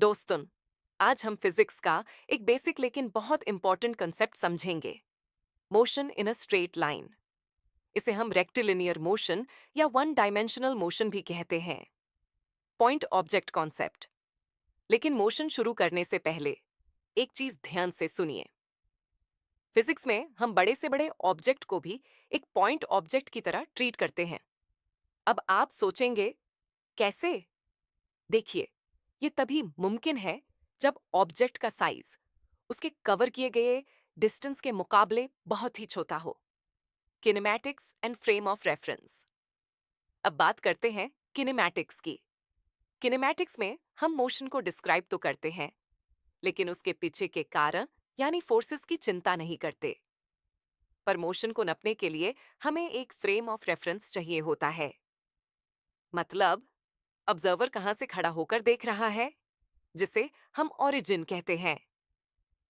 दोस्तों, आज हम फिजिक्स का एक बेसिक लेकिन बहुत इंपॉर्टेंट कंसेप्ट समझेंगे। Motion in a straight line. इसे हम रेक्टिलिनियर मोशन या वन डायमेंशनल मोशन भी कहते हैं। Point object concept. लेकिन मोशन शुरू करने से पहले एक चीज ध्यान से सुनिए। फिजिक्स में हम बड़े से बड़े ऑब्जेक्ट को भी एक पॉइंट ऑब्जेक्ट की तरह ट्रीट करते हैं। अब आप सोचेंगे, कैसे? देखिए, ये तभी मुमकिन है जब ऑब्जेक्ट का साइज उसके कवर किए गए डिस्टेंस के मुकाबले बहुत ही छोटा हो। Kinematics and frame of reference. अब बात करते हैं किनेमैटिक्स की। किनेमैटिक्स में हम मोशन को डिस्क्राइब तो करते हैं, लेकिन उसके पीछे के कारण यानी फोर्सेस की चिंता नहीं करते। पर मोशन को नापने के लिए हमें एक फ्रेम ऑफ रेफरेंस चाहिए होता है। मतलब, ऑब्जर्वर कहां से खड़ा होकर देख रहा है, जिसे हम ओरिजिन कहते हैं।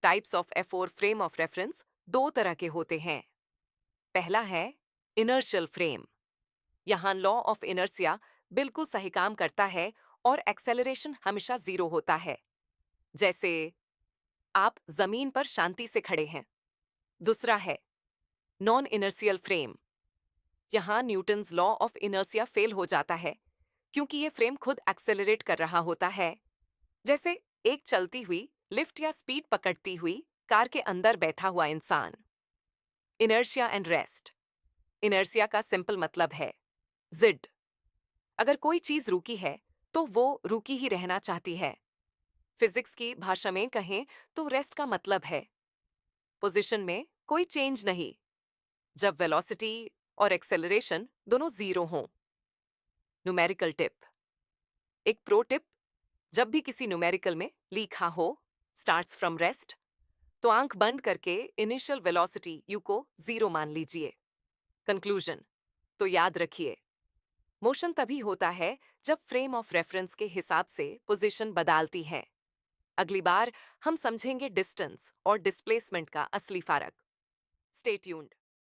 Types of F4 frame of reference दो तरह के होते हैं। पहला है इनर्शियल फ्रेम। यहां लॉ ऑफ इनर्शिया बिल्कुल सही काम करता है और एक्सेलरेशन हमेशा जीरो होता है। जैसे आप जमीन पर शांति से खड़े हैं। दूसरा है नॉन इनर्शियल फ्रेम। यहां Newton's law of inertia fail हो जाता है, क्योंकि ये फ्रेम खुद एक्सेलरेट कर रहा होता है। जैसे एक चलती हुई लिफ्ट या स्पीड पकड़ती हुई कार के अंदर बैठा हुआ इंसान। Inertia and rest. इनर्शिया का सिंपल मतलब है जिड। अगर कोई चीज रुकी है तो वो रुकी ही रहना चाहती है। फिजिक्स की भाषा में कहें तो रेस्ट का मतलब है पोजीशन में कोई चेंज नहीं, जब वेलोसिटी और एक्सेलरेशन दोनों जीरो हों। Numerical tip. एक प्रो टिप, जब भी किसी न्यूमेरिकल में लिखा हो स्टार्ट्स फ्रॉम रेस्ट, तो आंख बंद करके इनिशियल वेलोसिटी यू को जीरो मान लीजिए। कंक्लूजन। तो याद रखिए, मोशन तभी होता है जब फ्रेम ऑफ रेफरेंस के हिसाब से पोजीशन बदलती है। अगली बार हम समझेंगे डिस्टेंस और डिस्प्लेसमेंट का असली फर्क। Stay tuned.